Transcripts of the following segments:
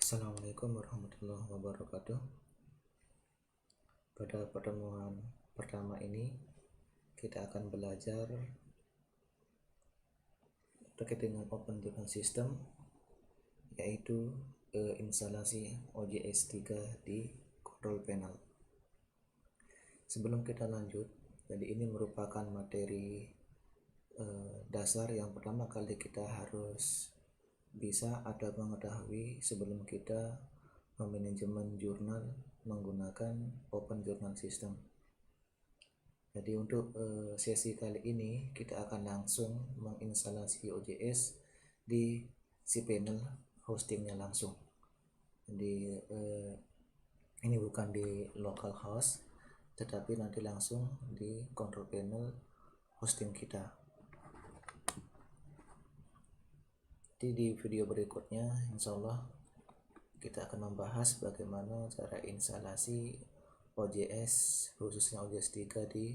Assalamualaikum warahmatullahi wabarakatuh. Pada pertemuan pertama ini kita akan belajar terkait dengan Open Journal System, yaitu instalasi OJS 3 di control panel. Sebelum kita lanjut, jadi ini merupakan materi dasar yang pertama kali kita harus bisa atau mengetahui sebelum kita memanajemen jurnal menggunakan Open Journal System. Jadi untuk sesi kali ini kita akan langsung menginstalasi OJS di cPanel hostingnya langsung. Jadi ini bukan di localhost, tetapi nanti langsung di control panel hosting kita. Jadi di video berikutnya insya Allah kita akan membahas bagaimana cara instalasi OJS, khususnya OJS 3 di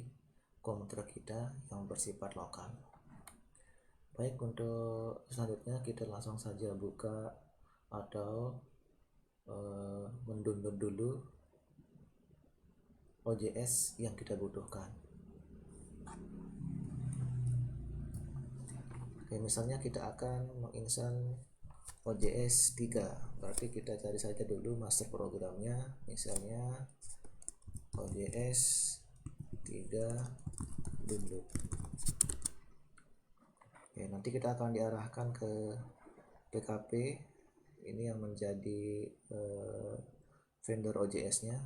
komputer kita yang bersifat lokal. Baik, untuk selanjutnya kita langsung saja buka atau mendownload dulu OJS yang kita butuhkan. Oke, misalnya kita akan menginstal OJS 3, berarti kita cari saja dulu master programnya, misalnya OJS 3 download. Oke, nanti kita akan diarahkan ke PKP ini yang menjadi vendor OJS nya.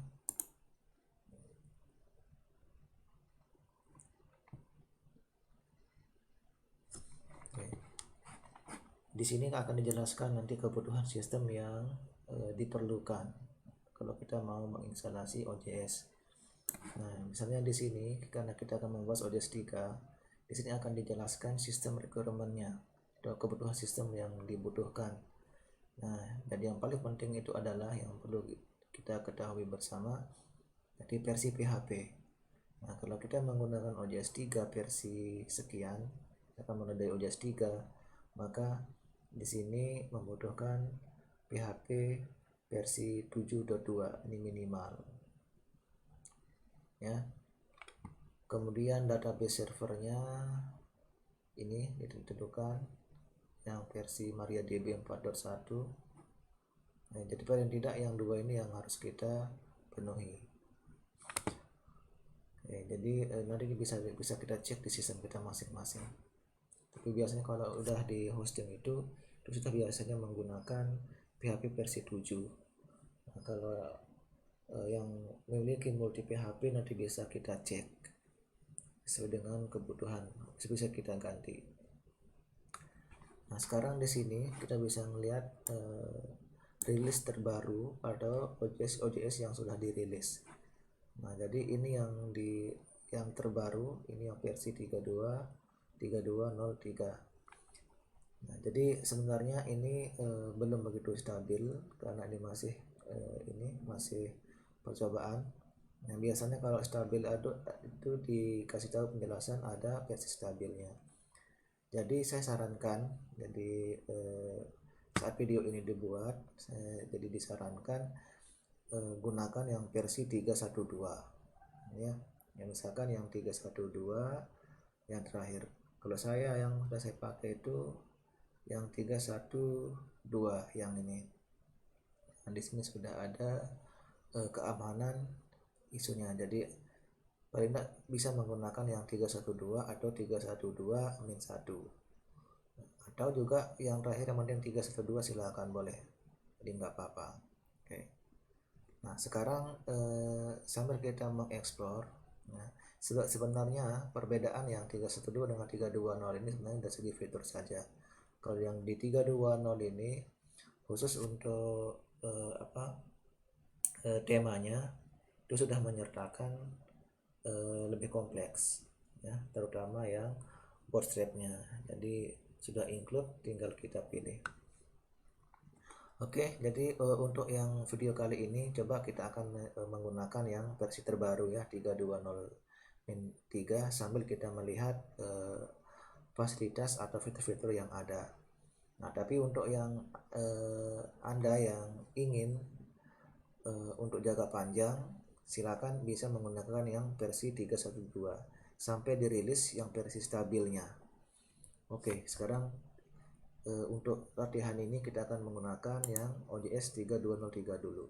Di sini akan dijelaskan nanti kebutuhan sistem yang diperlukan kalau kita mau menginstalasi OJS. Nah, misalnya di sini karena kita akan membahas OJS 3, di sini akan dijelaskan sistem requirement-nya atau kebutuhan sistem yang dibutuhkan. Nah, jadi yang paling penting itu adalah yang perlu kita ketahui bersama, jadi versi PHP. Nah, kalau kita menggunakan OJS 3 versi sekian, akan menodai OJS 3, maka di sini membutuhkan PHP versi 7.2 ini minimal. Ya. Kemudian database servernya ini ditentukan yang versi MariaDB 4.1. Nah, jadi paling tidak yang dua ini yang harus kita penuhi. Oke, jadi nanti bisa kita cek di sistem kita masing-masing. Tapi biasanya kalau udah di hosting itu sudah biasanya menggunakan PHP versi 7. Nah, kalau yang memiliki multi PHP nanti bisa kita cek sesuai dengan kebutuhan, bisa kita ganti. Nah, sekarang di sini kita bisa melihat rilis terbaru atau OJS yang sudah dirilis. Nah, jadi ini yang terbaru, ini yang versi 32.03. Nah, jadi sebenarnya ini belum begitu stabil karena ini masih percobaan. Nah, biasanya kalau stabil itu dikasih tahu penjelasan ada versi stabilnya. Jadi saya sarankan, jadi saat video ini dibuat, jadi disarankan gunakan yang versi 3.1.2 ya. Yang misalkan yang 3.1.2 yang terakhir. Kalau saya yang sudah saya pakai itu yang 3.1.2 yang ini. Nah, di sini sudah ada keamanan isunya. Jadi paling tidak bisa menggunakan yang 3.1.2 atau 3.1.2-1. Atau juga yang terakhir yang penting 3.1.2 silakan boleh. Jadi nggak apa-apa. Oke. Nah, sekarang sambil kita mengeksplor, nah, sebenarnya perbedaan yang 3.1.2 dengan 3.2.0 ini sebenarnya dari segi fitur saja. Kalau yang di 3.2.0 ini khusus untuk temanya itu sudah menyertakan lebih kompleks ya, terutama yang bootstrap-nya. Jadi sudah include, tinggal kita pilih. Oke, jadi untuk yang video kali ini coba kita akan menggunakan yang versi terbaru ya, 3.2.0.3 sambil kita melihat fasilitas atau fitur-fitur yang ada. Nah, tapi untuk yang Anda yang ingin untuk jangka panjang, silakan bisa menggunakan yang versi 3.1.2 sampai dirilis yang versi stabilnya. Oke, sekarang untuk latihan ini kita akan menggunakan yang OJS 3203 dulu.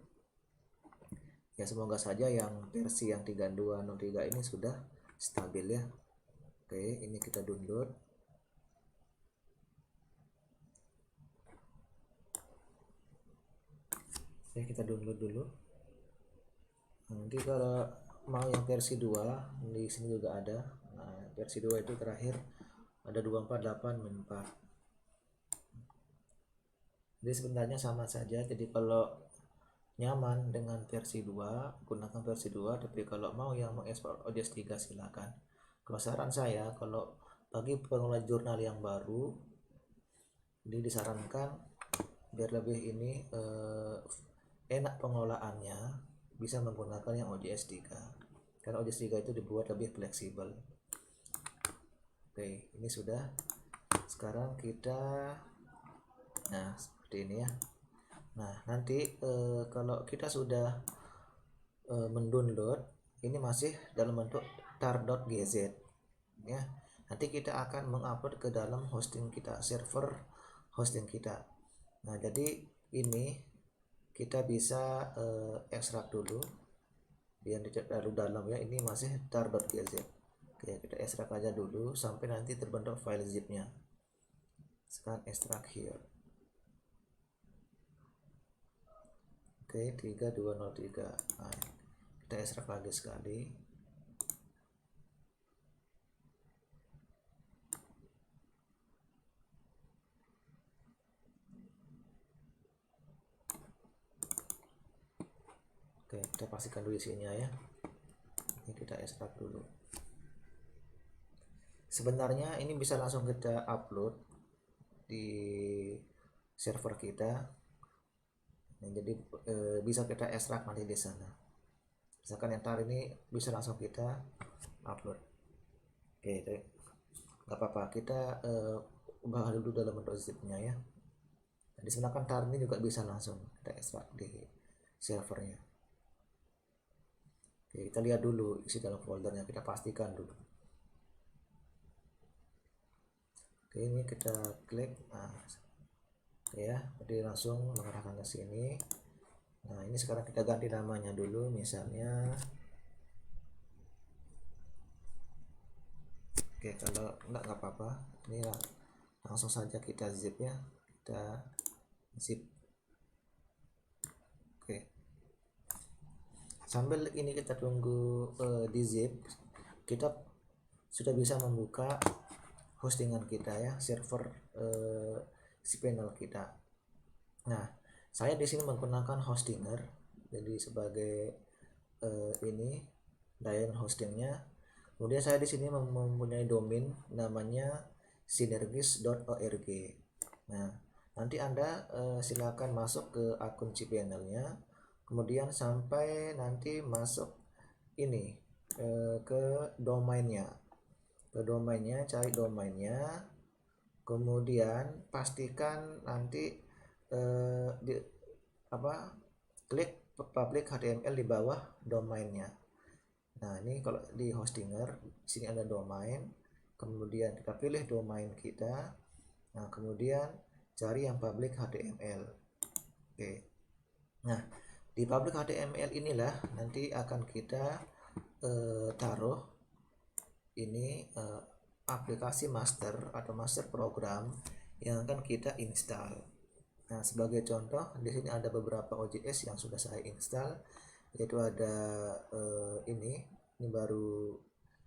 Ya, semoga saja yang versi yang 3203 ini sudah stabil ya. Oke, ini kita download. Oke, kita download dulu. Nanti kalau mau yang versi 2 di sini juga ada. Nah, versi 2 itu terakhir ada 248 jadi sebenarnya sama saja. Jadi kalau nyaman dengan versi 2 gunakan versi 2, tapi kalau mau yang mengekspor OJS 3 silakan. Kalau saran saya, kalau bagi pengelola jurnal yang baru ini disarankan biar lebih ini enak pengelolaannya, bisa menggunakan yang OJS 3 karena OJS 3 itu dibuat lebih fleksibel. Oke, ini sudah. Sekarang kita seperti ini ya. Nah, nanti kalau kita sudah mendownload, ini masih dalam bentuk tar.gz ya. Nanti kita akan mengupload ke dalam hosting kita, server hosting kita. Nah, jadi ini kita bisa ekstrak dulu yang terlalu dalam ya. Ini masih tar.gz. Oke, kita ekstrak aja dulu sampai nanti terbentuk file zipnya. Sekarang ekstrak here. Oke, 3203. Nah, kita ekstrak lagi sekali. Oke, kita pastikan dulu isinya ya. Ini kita ekstrak dulu. Sebenarnya ini bisa langsung kita upload di server kita. Nah, jadi bisa kita ekstrak nanti di sana. Misalkan yang tar ini bisa langsung kita upload. Oke, nggak apa-apa, kita ubah dulu dalam bentuk zipnya ya. Jadi sebenarnya tar ini juga bisa langsung kita ekstrak di servernya. Oke, kita lihat dulu isi dalam foldernya, kita pastikan dulu. Oke, ini kita klik. Nah, oke ya, jadi langsung mengarahkan ke sini. Nah, ini sekarang kita ganti namanya dulu, misalnya. Oke, kalau enggak nggak apa-apa. Ini langsung saja kita zip ya. Kita zip. Oke. Sambil ini kita tunggu di zip, kita sudah bisa membuka hostingan kita ya, server cPanel kita. Nah, saya di sini menggunakan hostinger, jadi sebagai ini layanan hostingnya. Kemudian saya di sini mempunyai domain namanya synergis.org. Nah, nanti Anda silakan masuk ke akun cPanel-nya, kemudian sampai nanti masuk ini ke domainnya. Cari domainnya, kemudian pastikan nanti klik public HTML di bawah domainnya. Nah, ini kalau di hostinger sini ada domain, kemudian kita pilih domain kita. Nah, kemudian cari yang public HTML. Oke. Nah, di public HTML inilah nanti akan kita taruh ini aplikasi master atau master program yang akan kita install. Nah, sebagai contoh di sini ada beberapa OJS yang sudah saya install, yaitu ada ini baru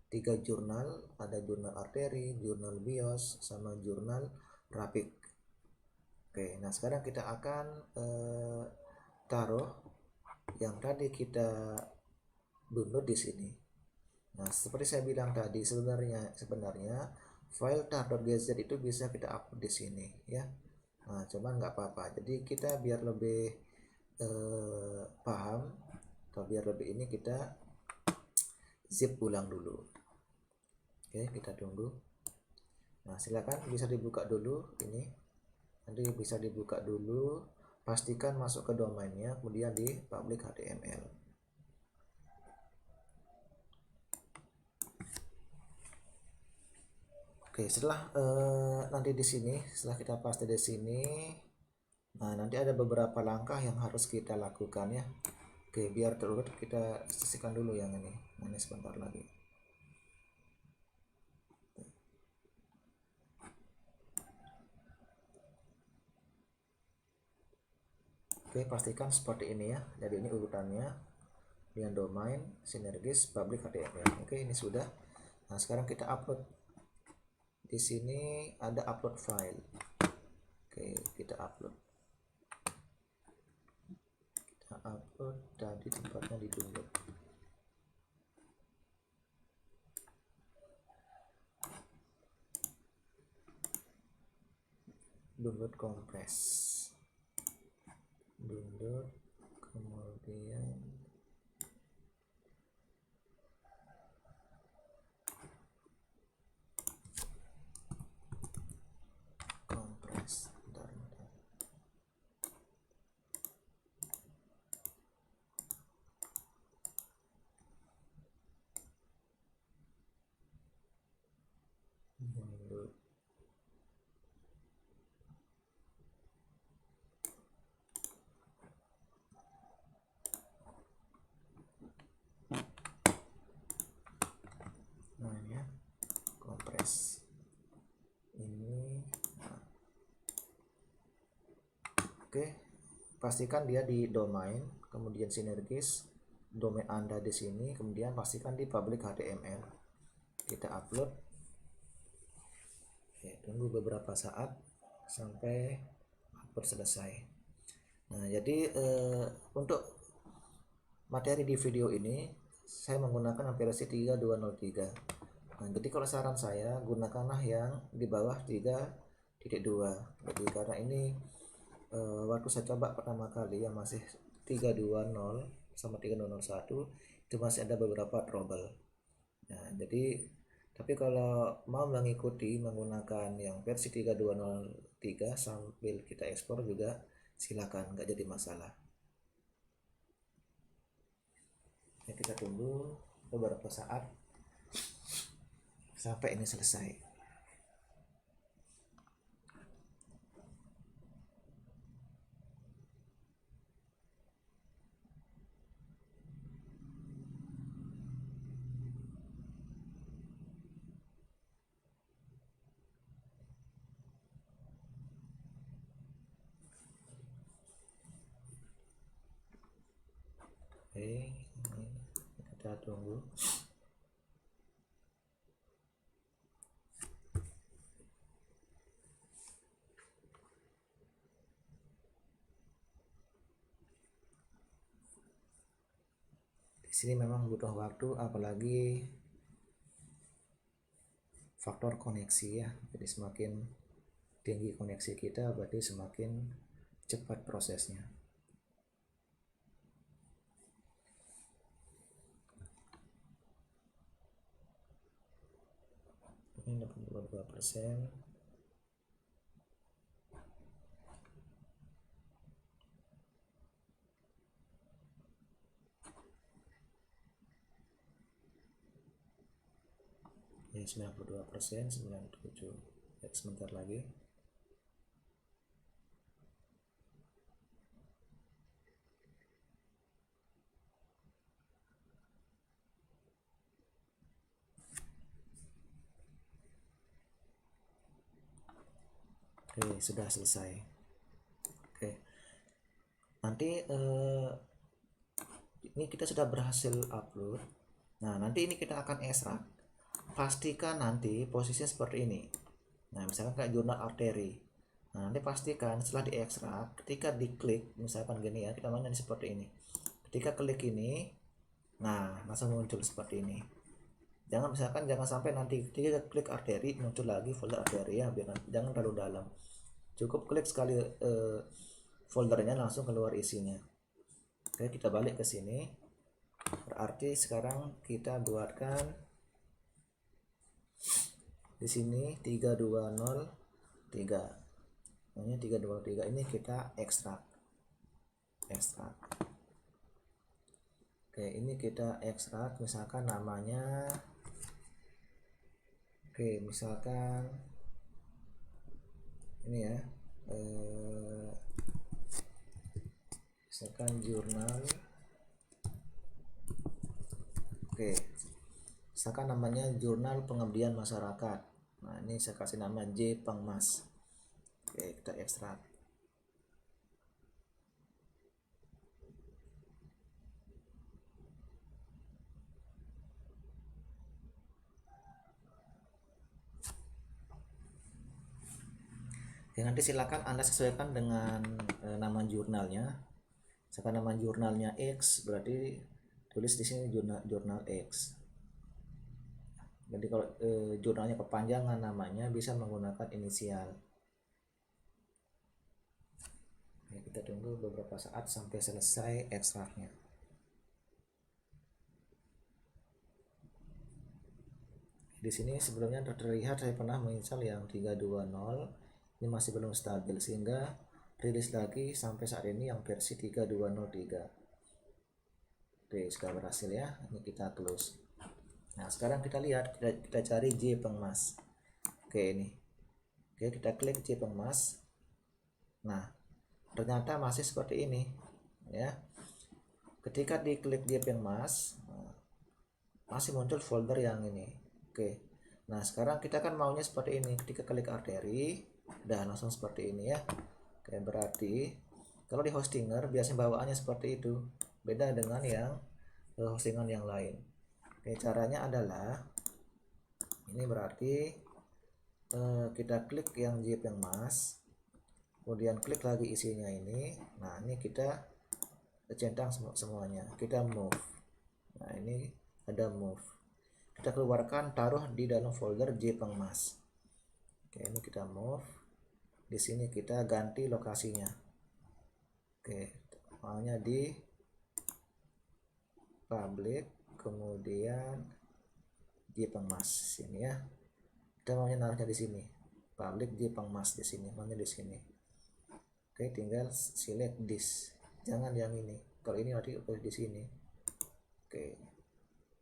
3 jurnal, ada jurnal arteri, jurnal bios, sama jurnal rapid. Oke, nah sekarang kita akan taruh yang tadi kita download di sini. Nah, seperti saya bilang tadi, sebenarnya file tar.gz itu bisa kita upload di sini ya. Nah, cuman nggak apa-apa. Jadi kita biar lebih paham atau biar lebih ini, kita zip ulang dulu. Oke, kita tunggu. Nah, silakan bisa dibuka dulu ini. nanti bisa dibuka dulu, pastikan masuk ke domainnya, kemudian di public HTML. Oke, setelah nanti di sini, setelah kita paste di sini, nah nanti ada beberapa langkah yang harus kita lakukan ya. Oke, biar terurut kita sisihkan dulu yang ini. Nah, ini sebentar lagi. Oke, pastikan seperti ini ya. Jadi ini urutannya dengan domain, sinergis, public HTML. Oke, ini sudah. Nah, sekarang kita upload. Di sini ada upload file. Oke, kita upload. Kita upload tadi tempatnya di download. Download compress. Download, kemudian compress. Bentar. Download. Namanya compress. Ini. Nah. Oke, pastikan dia di domain, kemudian sinergis, domain Anda di sini, kemudian pastikan di public HTML. Kita upload. Oke, tunggu beberapa saat sampai upload selesai. Nah, jadi untuk materi di video ini saya menggunakan versi 3203. Nah, jadi kalau saran saya gunakanlah yang di bawah 3.2. Jadi karena ini waktu saya coba pertama kali yang masih 320 sama 3201 itu masih ada beberapa trouble. Nah, jadi tapi kalau mau mengikuti menggunakan yang versi 3203 sambil kita ekspor juga silakan, nggak jadi masalah. Ya, kita tunggu beberapa saat sampai ini selesai. Oke, kita tunggu. Di sini memang butuh waktu, apalagi faktor koneksi ya. Jadi semakin tinggi koneksi kita berarti semakin cepat prosesnya. Ini 82%. Ini 92%, 97. Ya, sebentar lagi. Oke, sudah selesai. Oke, nanti ini kita sudah berhasil upload. Nah, nanti ini kita akan ekstrak. Pastikan nanti posisinya seperti ini. Nah, misalkan kayak jurnal arteri. Nah, nanti pastikan setelah diekstrak, ketika diklik, misalkan gini ya, kita mainnya seperti ini. Ketika klik ini, nah langsung muncul seperti ini. Jangan sampai nanti ketika klik arteri muncul lagi folder arteri ya, biar jangan terlalu dalam. Cukup klik sekali foldernya langsung keluar isinya. Oke, kita balik ke sini. Berarti sekarang kita buatkan di sini 3203. namanya 323 ini kita ekstrak. Oke, ini kita ekstrak, misalkan namanya, oke, misalkan ini ya, misalkan jurnal, oke, misalkan namanya Jurnal Pengabdian Masyarakat. Nah, ini saya kasih nama J Pengmas. Oke, kita ekstrak. Ya, nanti silakan Anda sesuaikan dengan nama jurnalnya. Misalkan nama jurnalnya X, berarti tulis di sini jurnal X. Jadi kalau jurnalnya kepanjangan namanya bisa menggunakan inisial. Ya, kita tunggu beberapa saat sampai selesai ekstraknya. Di sini sebelumnya terlihat saya pernah menginstal yang 320, ini masih belum stabil sehingga rilis lagi sampai saat ini yang versi 3203. Oke, sudah berhasil ya. Ini kita close. Nah, sekarang kita lihat, kita cari J Pengmas. Oke, ini. Oke, kita klik J Pengmas. Nah, ternyata masih seperti ini ya. Ketika diklik J Pengmas, masih muncul folder yang ini. Oke. Nah, sekarang kita kan maunya seperti ini. Ketika klik arteri, udah langsung seperti ini ya. Oke, berarti kalau di hostinger biasanya bawaannya seperti itu. Beda dengan yang hostingan yang lain. Oke, caranya adalah ini berarti kita klik yang J Pengmas, kemudian klik lagi isinya ini. Nah, ini kita centang semuanya. Kita move. Nah, ini ada move. Kita keluarkan, taruh di dalam folder J Pengmas. Oke, ini kita move. Di sini kita ganti lokasinya. Oke, maunya di public, kemudian J Pengmas sini ya. Kita maunya naruhnya di sini. Public J Pengmas di sini, maunya di sini. Oke, tinggal select this. Jangan yang ini. Kalau ini nanti di sini. Oke.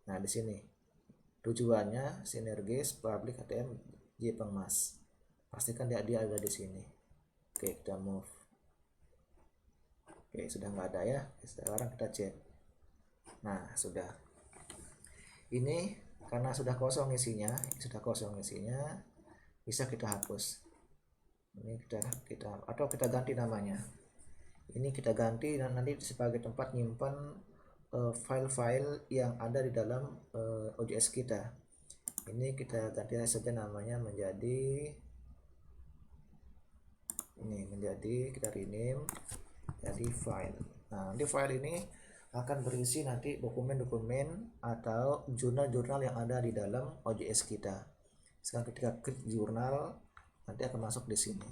Nah, di sini. Tujuannya sinergis public ATM J Pengmas. Pastikan dia ada di sini. Oke, kita move. Oke, sudah nggak ada ya. Sekarang kita cek. Nah, sudah. Ini karena sudah kosong isinya, bisa kita hapus. Ini kita atau kita ganti namanya. Ini kita ganti dan nanti sebagai tempat nyimpan file-file yang ada di dalam OJS kita. Ini kita ganti saja namanya menjadi kita rename jadi file. Nah, di file ini akan berisi nanti dokumen-dokumen atau jurnal-jurnal yang ada di dalam OJS kita. Sekarang ketika klik jurnal nanti akan masuk di sini.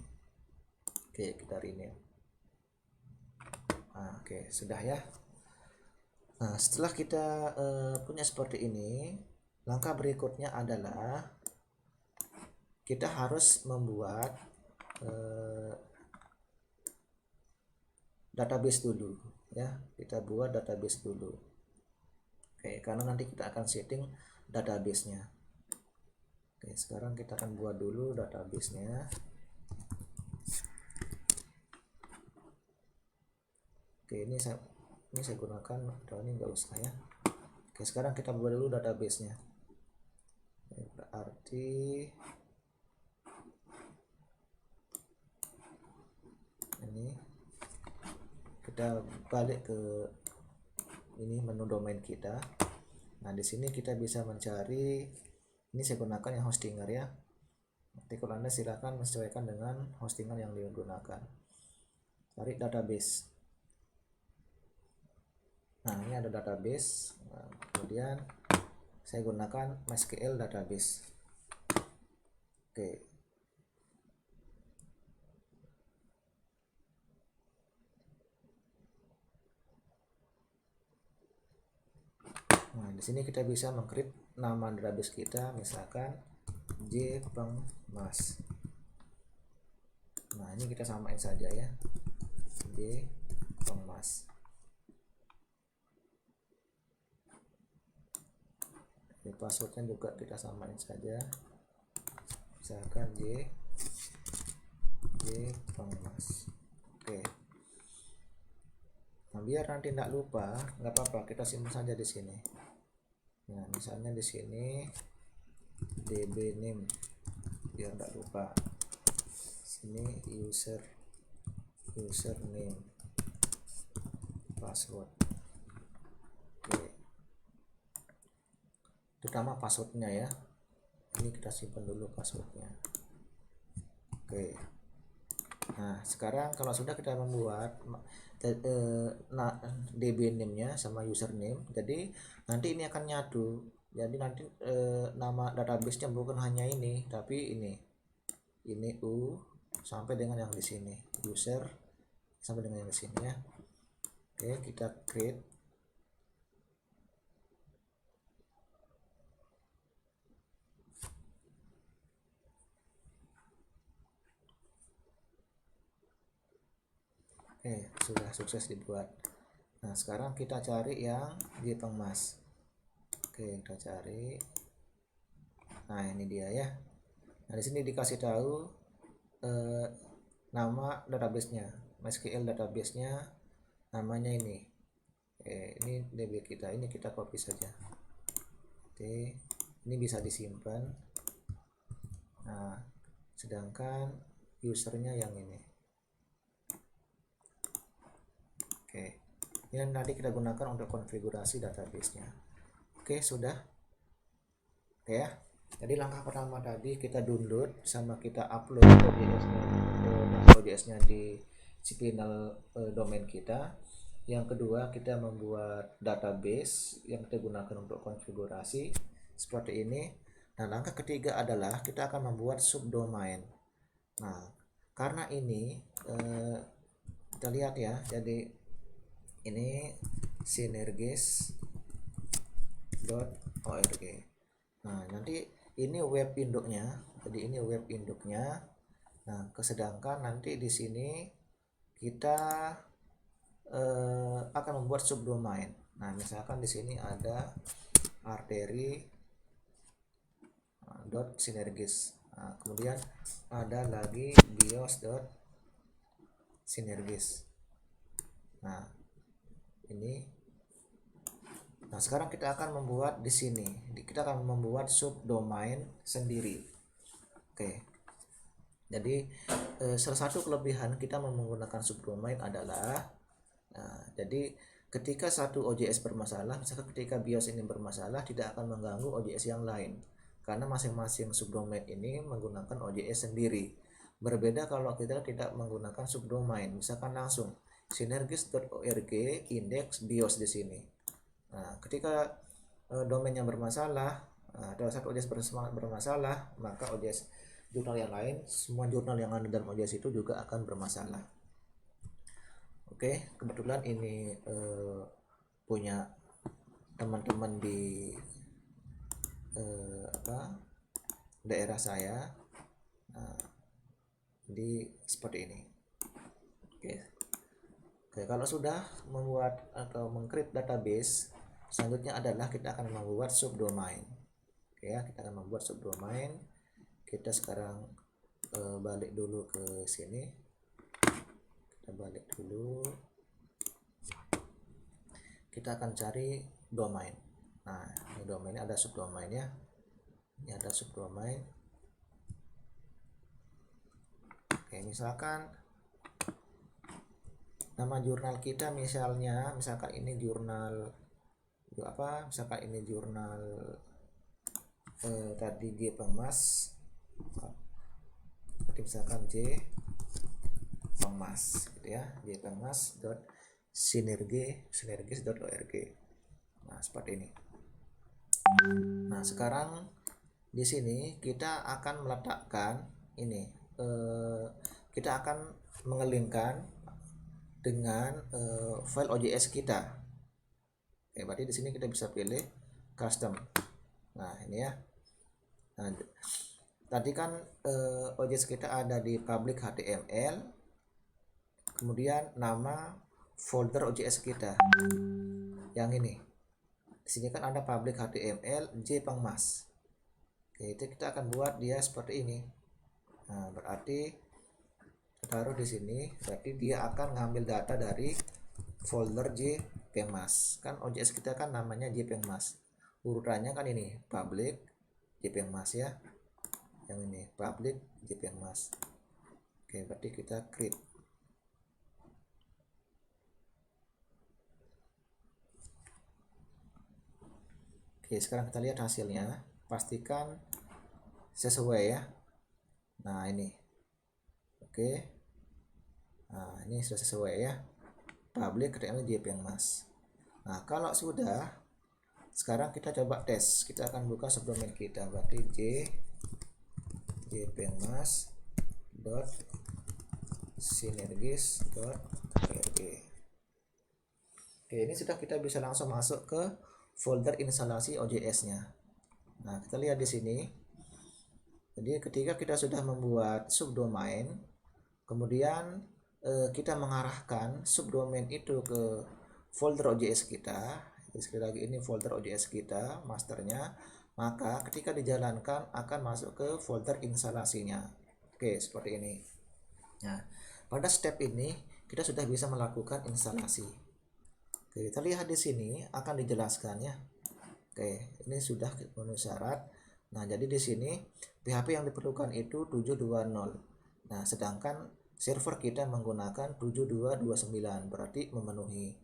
Oke, kita rename. Nah, oke, sudah ya. Nah, setelah kita punya seperti ini, langkah berikutnya adalah kita harus membuat database dulu ya. Kita buat database dulu. Oke, karena nanti kita akan setting database-nya. Oke, sekarang kita akan buat dulu database-nya. Oke, ini saya gunakan, atau ini enggak usah ya. Oke, sekarang kita buat dulu database-nya. Berarti ini kita balik ke ini menu domain kita. Nah, di sini kita bisa mencari, ini saya gunakan yang hostinger ya. Nanti kalau Anda silakan menyesuaikan dengan hostingan yang digunakan. Cari database. Nah, ini ada database. Nah, kemudian saya gunakan MySQL database. Oke. Nah, di sini kita bisa mengcreate nama database kita, misalkan J Pengmas. Nah ini kita samain saja ya, J pengmas. Passwordnya juga kita samain saja, misalkan J pengmas. Oke. Nah biar nanti tidak lupa, nggak apa-apa, kita simpan saja di sini. Nah misalnya di sini db name biar tidak lupa. Sini username password. Oke. Terutama passwordnya ya. Ini kita simpan dulu passwordnya. Oke. Nah sekarang kalau sudah kita membuat db name-nya sama username, jadi nanti ini akan nyatu. Jadi nanti nama database-nya bukan hanya ini, tapi ini U sampai dengan yang di sini, user sampai dengan yang di sini ya. Oke, kita create. Oke, sudah sukses dibuat. Nah sekarang kita cari yang di pengmas. Oke, kita cari. Nah ini dia ya. Nah di sini dikasih tahu nama database-nya, MySQL database-nya namanya ini. Ini DB kita, ini kita copy saja. Oke, ini bisa disimpan. Nah sedangkan usernya yang ini. Oke, ini nanti kita gunakan untuk konfigurasi database-nya. Oke, sudah. Oke ya. Jadi langkah pertama tadi kita download sama kita upload OJS-nya di cPanel domain kita. Yang kedua kita membuat database yang kita gunakan untuk konfigurasi seperti ini. Nah langkah ketiga adalah kita akan membuat subdomain. Nah karena ini kita lihat ya, jadi ini synergis.org. Nah nanti ini web induknya, jadi ini web induknya. Nah sedangkan nanti di sini kita akan membuat subdomain. Nah misalkan di sini ada artery.synergis. Nah, kemudian ada lagi bios.synergis. Nah ini. Nah sekarang kita akan membuat di sini, kita akan membuat subdomain sendiri. Oke. Jadi salah satu kelebihan kita menggunakan subdomain adalah, jadi ketika satu OJS bermasalah, misalkan ketika BIOS ini bermasalah, tidak akan mengganggu OJS yang lain, karena masing-masing subdomain ini menggunakan OJS sendiri. Berbeda kalau kita tidak menggunakan subdomain, misalkan langsung synergis.org indeks BIOS di sini. Nah, ketika domainnya bermasalah, ada satu OJS bermasalah, maka OJS jurnal yang lain, semua jurnal yang ada dalam OJS itu juga akan bermasalah. Oke, kebetulan ini punya teman-teman di daerah saya. Nah, jadi seperti ini. Oke, kalau sudah membuat atau mengcreate database, selanjutnya adalah kita akan membuat subdomain. Oke ya, kita akan membuat subdomain. Kita sekarang balik dulu ke sini. Kita balik dulu. Kita akan cari domain. Nah, ini domainnya, ada subdomainnya. Ini ada subdomain. Oke, misalkan nama jurnal kita misalkan ini jurnal apa, misalkan ini jurnal tadi J pengmas, jadi misalkan J pengmas gitu ya, J pengmas synergis.org. Nah seperti ini. Nah sekarang di sini kita akan meletakkan ini, kita akan mengelingkan dengan file OJS kita. Oke, berarti di sini kita bisa pilih custom. Nah ini ya. Nah, tadi kan OJS kita ada di public HTML, kemudian nama folder OJS kita yang ini. Di sini kan ada public HTML jpengmas. Oke, itu kita akan buat dia seperti ini. Nah, berarti taruh di sini, berarti dia akan ngambil data dari folder jpengmas. Kan OJS kita kan namanya jpengmas. Urutannya kan ini public jpengmas ya. Yang ini public jpengmas. Oke, berarti kita create. Oke, sekarang kita lihat hasilnya. Pastikan sesuai ya. Nah, ini. Oke. Nah, ini sudah sesuai ya. Public HTML jpengmas. Nah, kalau sudah, sekarang kita coba tes. Kita akan buka subdomain kita. Berarti jpengmas.sinergis.org. Oke, ini sudah kita bisa langsung masuk ke folder instalasi OJS-nya. Nah, kita lihat di sini. Jadi ketika kita sudah membuat subdomain, kemudian kita mengarahkan subdomain itu ke folder OJS kita. Jadi sekali lagi ini folder OJS kita, masternya. Maka ketika dijalankan akan masuk ke folder instalasinya. Oke, seperti ini. Nah, pada step ini kita sudah bisa melakukan instalasi. Oke, kita lihat di sini akan dijelaskan ya. Oke, ini sudah memenuhi syarat. Nah, jadi di sini PHP yang diperlukan itu 720. Nah, sedangkan server kita menggunakan 7229, berarti memenuhi.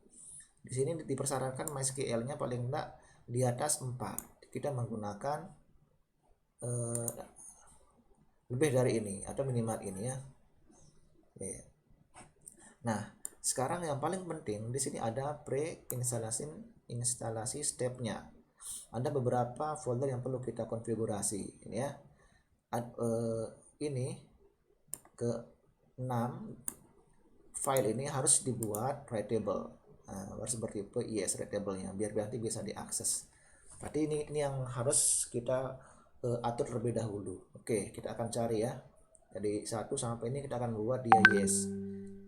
Di sini dipersyaratkan MySQL-nya paling enggak di atas 4. Kita menggunakan lebih dari ini atau minimal ini ya. Oke. Nah, sekarang yang paling penting di sini ada instalasi stepnya. Ada beberapa folder yang perlu kita konfigurasi ini ya. Ini ke 6 file ini harus dibuat writable. Nah, harus bertipe IS writable-nya biar nanti bisa diakses. Berarti ini yang harus kita atur terlebih dahulu. Oke, kita akan cari ya. Jadi 1 sampai ini kita akan buat dia yes.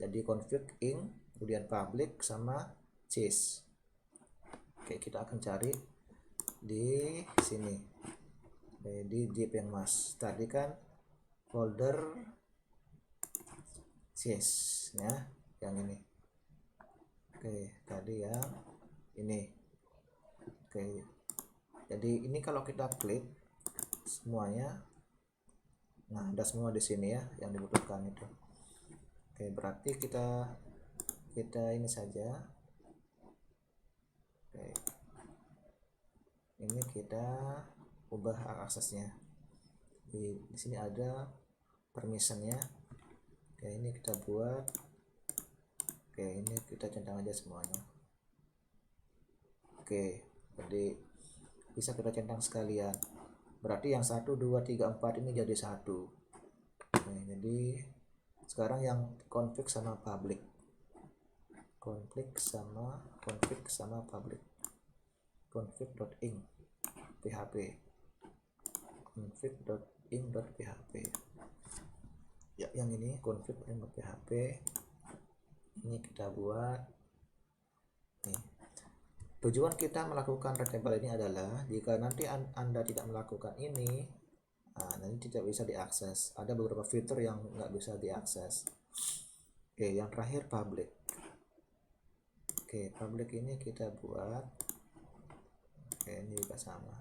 Jadi config ing, kemudian public sama chase. Oke, kita akan cari di sini. Di jpengmas. Tadi kan folder chase ya, yang ini. Oke, tadi yang ini. Oke. Jadi ini kalau kita klik semuanya, nah ada semua di sini ya yang dibutuhkan itu. Oke, berarti kita ini saja. Oke, ini kita ubah aksesnya. Di sini ada permissionnya. Oke, ini kita buat. Oke, ini kita centang aja semuanya. Oke, jadi bisa kita centang sekalian. Berarti yang 1, 2, 3, 4 ini jadi 1. Oke, jadi sekarang yang config sama public. Config sama public. config.ing php. config.ing.php. Ya, yang ini config.ing.php. Ini kita buat. Nih. Tujuan kita melakukan writable ini adalah jika nanti Anda tidak melakukan ini, nanti tidak bisa diakses. Ada beberapa fitur yang nggak bisa diakses. Oke, yang terakhir public. Oke, public ini kita buat. Oke, ini juga sama.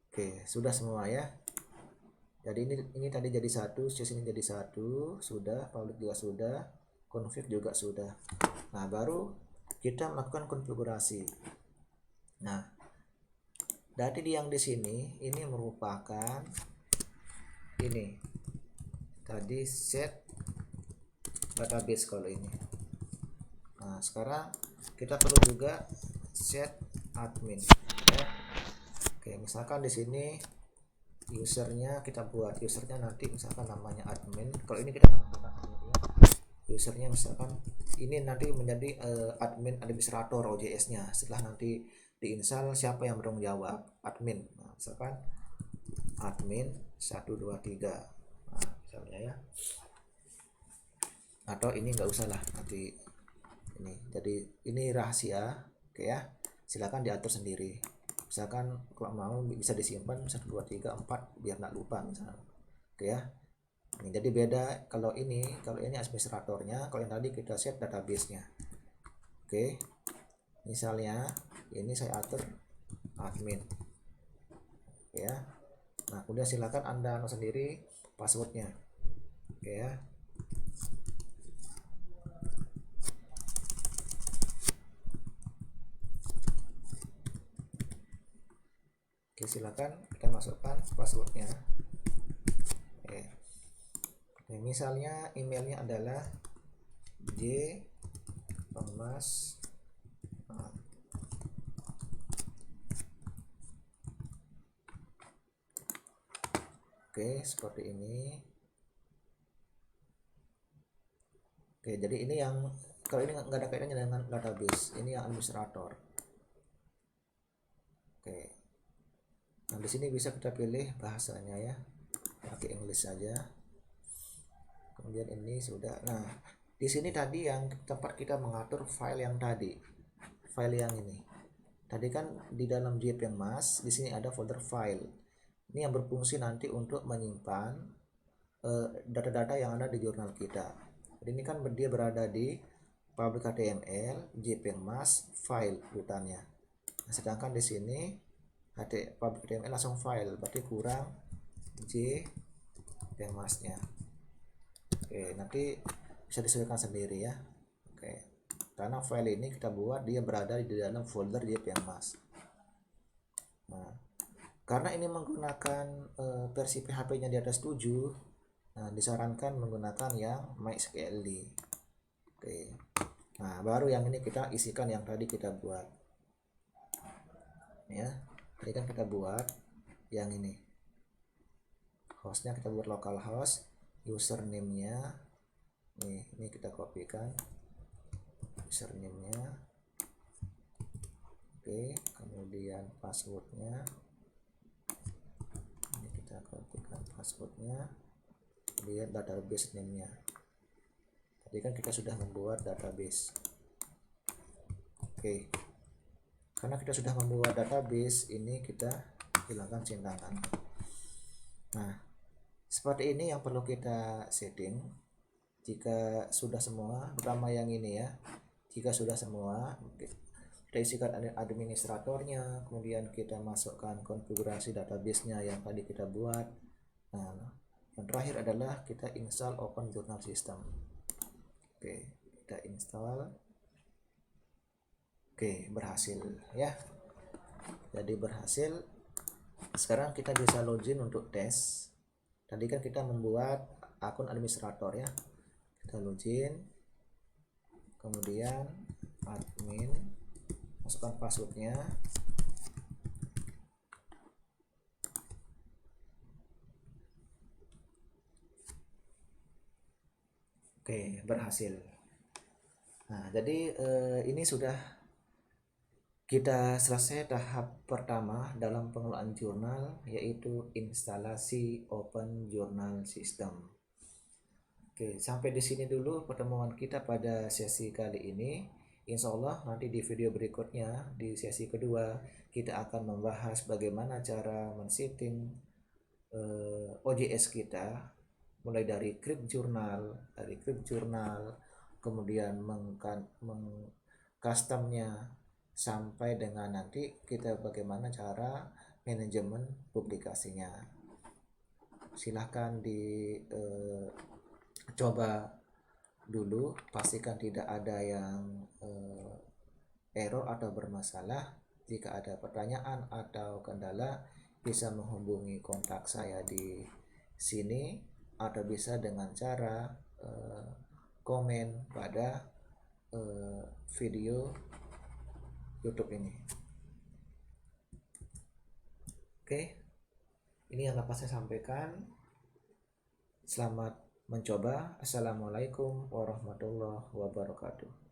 Oke, sudah semua ya. Jadi ini tadi jadi 1, sini jadi 1, sudah, public juga sudah, config juga sudah. Nah, baru kita melakukan konfigurasi. Nah, dari yang di sini ini merupakan ini tadi set database kalau ini. Nah, sekarang kita perlu juga set admin ya. Oke, misalkan di sini usernya kita buat usernya nanti misalkan namanya admin. Kalau ini kita usernya misalkan ini nanti menjadi admin administrator OJS nya. Setelah nanti diinstal siapa yang bertanggung jawab? Admin. misalkan admin 123, nah, misalnya ya, atau ini nggak usah lah nanti ini, jadi ini rahasia. Oke ya, silakan diatur sendiri, misalkan kalau mau bisa disimpan 1 2 3 4 biar nggak lupa misalnya. Oke ya, ini jadi beda kalau ini administratornya, kalau yang tadi kita set databasenya. Oke, misalnya ini saya atur admin ya. Nah kemudian silakan Anda sendiri passwordnya. Oke ya, oke silakan kita masukkan passwordnya. Oke, nah, misalnya emailnya adalah J Pemas. Oke, seperti ini. Oke, jadi ini yang kalau ini nggak ada kaitannya dengan database, ini yang administrator. Oke, nah di sini bisa kita pilih bahasanya ya, pakai English saja. Kemudian ini sudah. Nah, di sini tadi yang tempat kita mengatur file yang tadi, file yang ini. Tadi kan di dalam JPEG-Mas, di sini ada folder file. Ini yang berfungsi nanti untuk menyimpan data-data yang ada di jurnal kita. Jadi ini kan dia berada di public HTML, JPEG-Mas, file urutannya. Nah, sedangkan di sini public HTML langsung file, berarti kurang JPEG-Mas-nya. Oke, nanti bisa disesuaikan sendiri ya. Oke, karena file ini kita buat dia berada di dalam folder JPEG-Mas. Nah, karena ini menggunakan versi PHP-nya di atas 7, nah disarankan menggunakan yang MySQL. Oke, nah baru yang ini kita isikan yang tadi kita buat ya. Tadi kan kita buat yang ini, hostnya kita buat localhost, username-nya ini kita kopikan username-nya. Oke, kemudian passwordnya ini kita kopikan passwordnya, kemudian database name-nya. Tadi kan kita sudah membuat database. Oke, karena kita sudah membuat database, ini kita hilangkan centangan. Nah, seperti ini yang perlu kita setting. Jika sudah semua, pertama yang ini ya, jika sudah semua, kita isikan administratornya, kemudian kita masukkan konfigurasi database-nya yang tadi kita buat. Nah, yang terakhir adalah kita install Open Journal System. Oke, kita install. Oke, berhasil ya. Jadi berhasil. Sekarang kita bisa login untuk tes. Tadi kan kita membuat akun administrator ya. Kita login, kemudian admin, masukkan passwordnya. Oke, berhasil. Nah, jadi ini sudah kita selesai tahap pertama dalam pengelolaan jurnal, yaitu instalasi Open Journal System. Oke, sampai di sini dulu pertemuan kita pada sesi kali ini. Insya Allah nanti di video berikutnya, di sesi kedua, kita akan membahas bagaimana cara men-setting OJS kita, mulai dari create journal, kemudian mengcustomnya, sampai dengan nanti kita bagaimana cara manajemen publikasinya. Silahkan coba dulu, pastikan tidak ada yang error atau bermasalah. Jika ada pertanyaan atau kendala, bisa menghubungi kontak saya di sini atau bisa dengan cara komen pada video YouTube ini. Oke, ini yang dapat saya sampaikan. Selamat mencoba. Assalamualaikum warahmatullahi wabarakatuh.